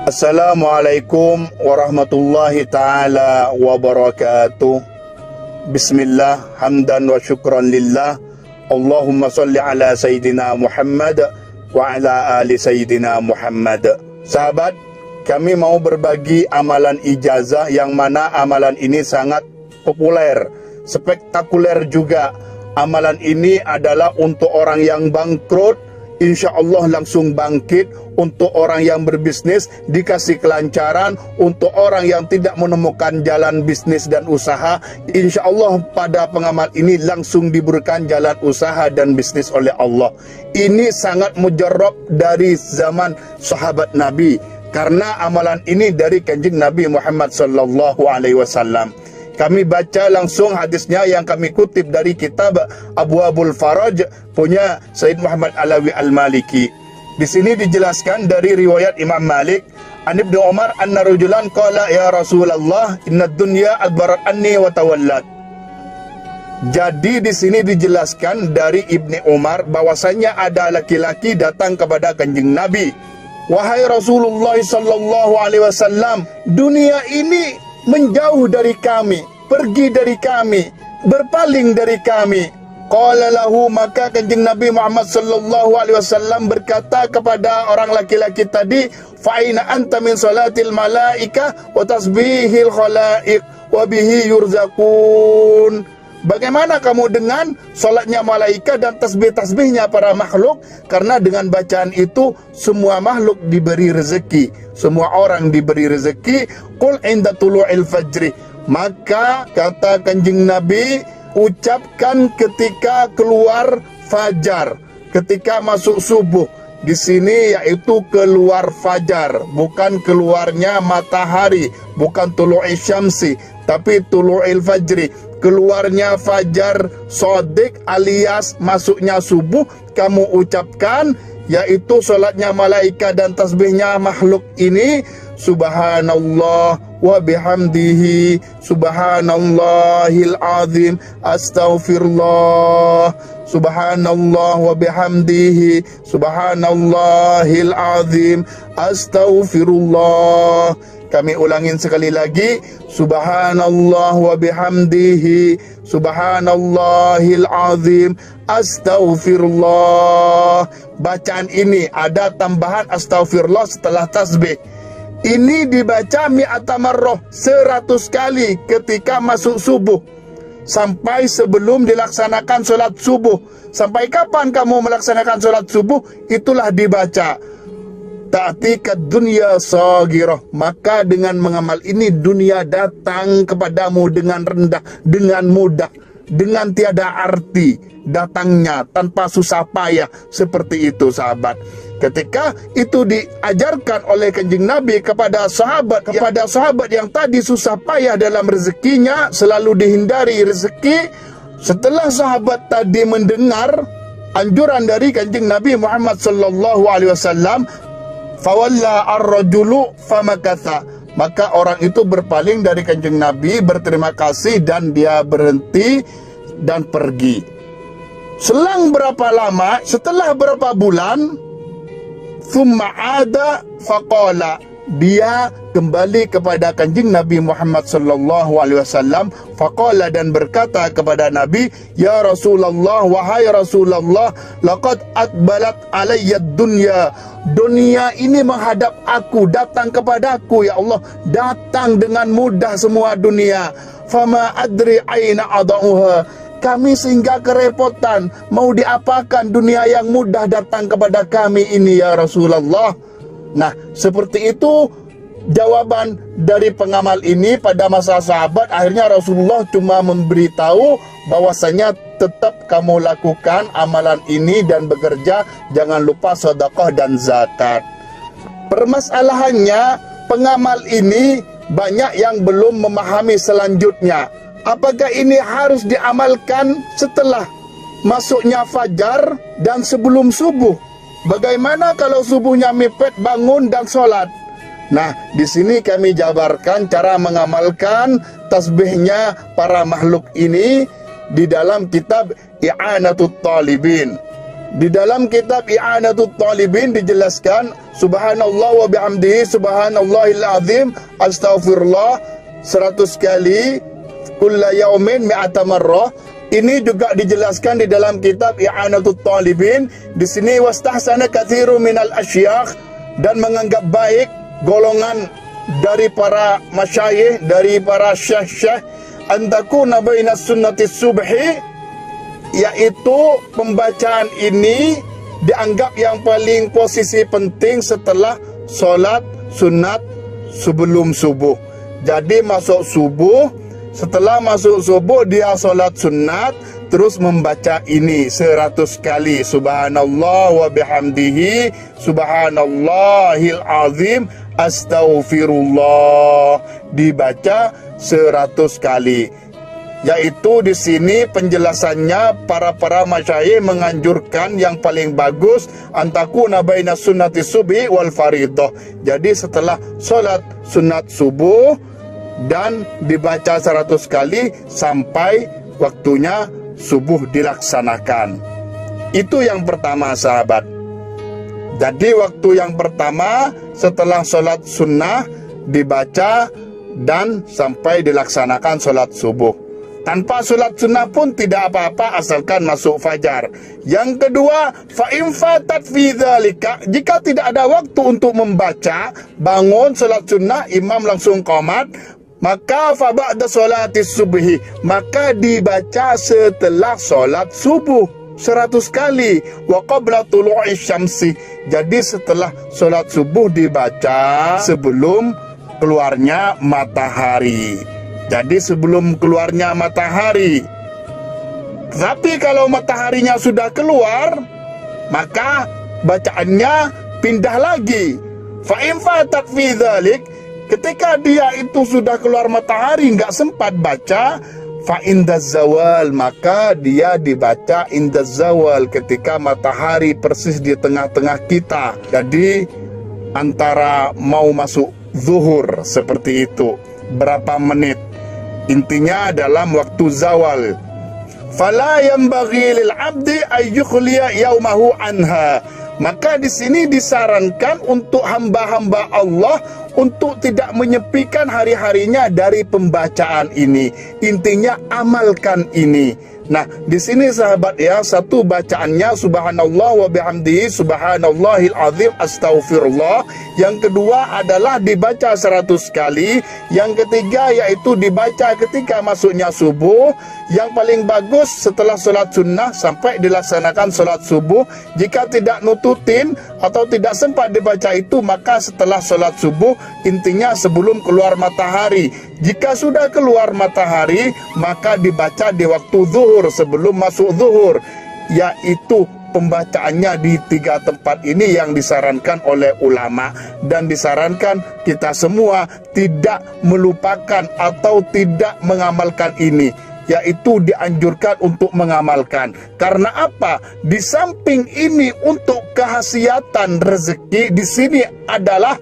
Assalamualaikum warahmatullahi ta'ala wabarakatuh. Bismillah, hamdan wa syukran lillah. Allahumma salli ala Sayyidina Muhammad wa ala ali Sayyidina Muhammad. Sahabat, kami mau berbagi amalan ijazah yang mana amalan ini sangat populer, spektakuler juga. Amalan ini adalah untuk orang yang bangkrut, insya Allah langsung bangkit. Untuk orang yang berbisnis dikasih kelancaran. Untuk orang yang tidak menemukan jalan bisnis dan usaha, insya Allah pada pengamal ini langsung diberikan jalan usaha dan bisnis oleh Allah. Ini sangat mujarab dari zaman sahabat Nabi, karena amalan ini dari kanjeng Nabi Muhammad sallallahu alaihi wasallam. Kami baca langsung hadisnya yang kami kutip dari kitab Abwabul Faraj punya Sayyid Muhammad Alawi Al-Maliki. Di sini dijelaskan dari riwayat Imam Malik, an Ibnu Umar anna rajulan qala ya Rasulullah inna dunya adbarat anni wa tawallat. Jadi di sini dijelaskan dari Ibnu Umar bahwasanya ada laki-laki datang kepada kanjeng Nabi. Wahai Rasulullah sallallahu alaihi wasallam, dunia ini menjauh dari kami, pergi dari kami, berpaling dari kami. Qala lahu, maka kanjeng Nabi Muhammad sallallahu alaihi wasallam berkata kepada orang laki-laki tadi, fa aina anta min salatil malaika wa tasbihil khalaiq wa bihi yurzaqun. Bagaimana kamu dengan solatnya malaikat dan tasbih-tasbihnya para makhluk? Karena dengan bacaan itu semua makhluk diberi rezeki, semua orang diberi rezeki. Qul inda tulu'il fajri, maka kata kanjeng Nabi, ucapkan ketika keluar fajar, ketika masuk subuh. Di sini yaitu keluar fajar, bukan keluarnya matahari, bukan tulu'i syamsi, tapi tulu'il fajri, keluarnya fajar sodik alias masuknya subuh. Kamu ucapkan yaitu solatnya malaikat dan tasbihnya makhluk ini, subhanallah wa bihamdihi subhanallahil azim astaghfirullah, subhanallah wa bihamdihi subhanallahil azim astaghfirullah. Kami ulangin sekali lagi, subhanallah wa bihamdihi subhanallahil azim astaghfirullah. Bacaan ini ada tambahan astaghfirullah setelah tasbih. Ini dibaca mi'ata marrah, 100 kali ketika masuk subuh, sampai sebelum dilaksanakan sholat subuh. Sampai kapan kamu melaksanakan sholat subuh? Itulah dibaca. Ta'tikat dunya saghirah, maka dengan mengamal ini dunia datang kepadamu dengan rendah, dengan mudah, dengan tiada arti datangnya, tanpa susah payah. Seperti itu sahabat. Ketika itu diajarkan oleh kanjeng Nabi kepada sahabat yang tadi susah payah dalam rezekinya, selalu dihindari rezeki. Setelah sahabat tadi mendengar anjuran dari kanjeng Nabi Muhammad sallallahu alaihi wasallam, fawalla ar-rajulu famakatha, maka orang itu berpaling dari kanjeng Nabi, berterima kasih, dan dia berhenti dan pergi. Selang berapa lama, setelah berapa bulan, thumma ada faqala, dia kembali kepada kanjeng Nabi Muhammad sallallahu alaihi wasallam, faqala, dan berkata kepada Nabi, ya Rasulullah, wahai Rasulullah, laqad atbalat alayya dunya, dunia ini menghadap aku, datang kepadaku ya Allah, datang dengan mudah semua dunia. Fama adri aina adauha, kami sehingga kerepotan, mau diapakan dunia yang mudah datang kepada kami ini ya Rasulullah. Nah, seperti itu jawaban dari pengamal ini pada masa sahabat. Akhirnya Rasulullah cuma memberitahu bahwasanya tetap kamu lakukan amalan ini dan bekerja, jangan lupa sedekah dan zakat. Permasalahannya, pengamal ini banyak yang belum memahami selanjutnya. Apakah ini harus diamalkan setelah masuknya fajar dan sebelum subuh? Bagaimana kalau subuhnya mepet bangun dan sholat? Nah, di sini kami jabarkan cara mengamalkan tasbihnya para makhluk ini di dalam kitab I'anatut Talibin. Di dalam kitab I'anatul Talibin dijelaskan subhanallah wa bihamdihi subhanallahil azim astaghfirullah 100 kali kulla yaumin mi'ata marrah. Ini juga dijelaskan di dalam kitab I'anatul Talibin. Di sini wastahsana katsirun minal asyakh, dan menganggap baik golongan dari para masyayikh, dari para syekh-syekh, antakuna bainas sunnati subhi, yaitu pembacaan ini dianggap yang paling posisi penting setelah solat sunat sebelum subuh. Jadi masuk subuh, setelah masuk subuh dia solat sunat, terus membaca ini 100 kali subhanallah wa bihamdihi subhanallahil azim astaghfirullah, dibaca 100 kali. Yaitu di sini penjelasannya para masyayikh menganjurkan yang paling bagus antakuna baina sunnati subhi wal faridah. Jadi setelah solat sunat subuh dan dibaca 100 kali sampai waktunya subuh dilaksanakan. Itu yang pertama, sahabat. Jadi waktu yang pertama setelah solat sunnah dibaca dan sampai dilaksanakan solat subuh. Tanpa solat sunnah pun tidak apa-apa asalkan masuk fajar. Yang kedua, fa in fatat fi dzalika, jika tidak ada waktu untuk membaca, bangun solat sunnah, imam langsung qomat, maka fa ba'da solatis subhi, maka dibaca setelah solat subuh 100 kali. Wa qabla tulu'i syamsi, jadi setelah solat subuh dibaca sebelum keluarnya matahari. Jadi sebelum keluarnya matahari. Tapi kalau mataharinya sudah keluar, maka bacaannya pindah lagi. Fa in fatat fi dzalik, ketika dia itu sudah keluar matahari nggak sempat baca, fa indaz zawal, maka dia dibaca indaz zawal, ketika matahari persis di tengah-tengah kita. Jadi antara mau masuk zuhur seperti itu, berapa menit. Intinya dalam waktu zawal. Fala yanbaghi lil 'abdi ay yukhliya yaumahu anha. Maka di sini disarankan untuk hamba-hamba Allah untuk tidak menyepikan hari-harinya dari pembacaan ini. Intinya amalkan ini. Nah, di sini sahabat ya, satu bacaannya subhanallah wa bihamdihi subhanallahil azim astaghfirullah. Yang kedua adalah dibaca 100 kali. Yang ketiga yaitu dibaca ketika masuknya subuh. Yang paling bagus setelah sholat sunnah sampai dilaksanakan sholat subuh. Jika tidak nututin atau tidak sempat dibaca itu, maka setelah sholat subuh, intinya sebelum keluar matahari. Jika sudah keluar matahari, maka dibaca di waktu zuhur, sebelum masuk zuhur. Yaitu pembacaannya di 3 tempat ini yang disarankan oleh ulama. Dan disarankan kita semua tidak melupakan atau tidak mengamalkan ini. Yaitu dianjurkan untuk mengamalkan. Karena apa? Di samping ini untuk kehasiatan rezeki, di sini adalah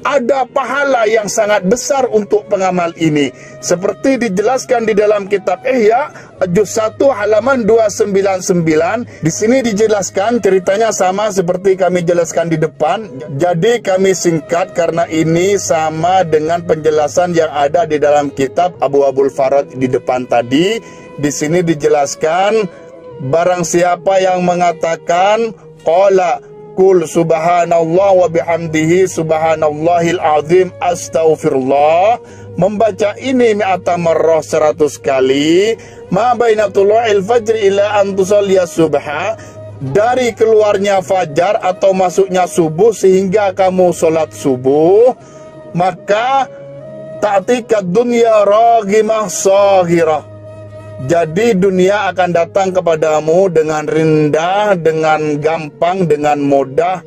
ada pahala yang sangat besar untuk pengamal ini. Seperti dijelaskan di dalam kitab Ihya juz 1 halaman 299. Di sini dijelaskan ceritanya sama seperti kami jelaskan di depan. Jadi kami singkat karena ini sama dengan penjelasan yang ada di dalam kitab Abwaabul Farad di depan tadi. Di sini dijelaskan barang siapa yang mengatakan qala Kul subhanallah wa bihamdihi subhanallahil azim astaghfirullah, membaca ini mi'ata marrah 100 kali, ma baina tulu'il fajri ila an tusalliya subha, dari keluarnya fajar atau masuknya subuh sehingga kamu sholat subuh, maka ta'tika dunya raghimah saghirah. Jadi dunia akan datang kepadamu dengan rendah, dengan gampang, dengan mudah.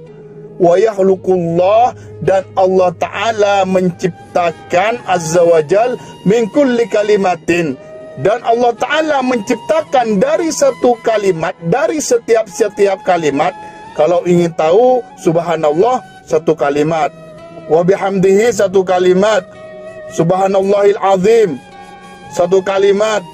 Wa yakhluqullah, dan Allah Ta'ala menciptakan azza wajal min kulli kalimatin. Dan Allah Ta'ala menciptakan dari satu kalimat, dari setiap kalimat. Kalau ingin tahu, subhanallah satu kalimat, wa bihamdihi satu kalimat, subhanallahil azim satu kalimat,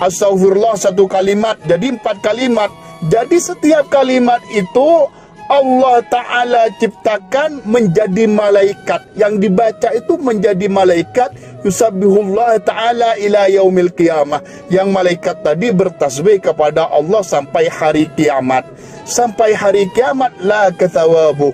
astaghfirullah satu kalimat. Jadi 4 kalimat. Jadi setiap kalimat itu Allah Ta'ala ciptakan menjadi malaikat. Yang dibaca itu menjadi malaikat. Yusabbihullah Ta'ala ila yaumil qiyamah. Yang malaikat tadi bertasbih kepada Allah sampai hari kiamat. Sampai hari kiamat la kathawabuh.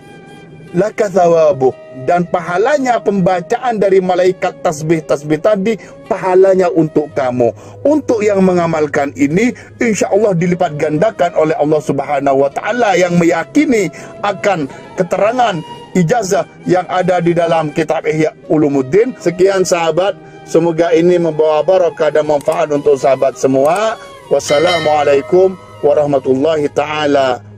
Dan pahalanya pembacaan dari malaikat tasbih-tasbih tadi, pahalanya untuk kamu. Untuk yang mengamalkan ini, insya Allah dilipat gandakan oleh Allah Subhanahu wa Ta'ala yang meyakini akan keterangan ijazah yang ada di dalam kitab Ihya Ulumuddin. Sekian sahabat, semoga ini membawa barakah dan manfaat untuk sahabat semua. Wassalamualaikum warahmatullahi ta'ala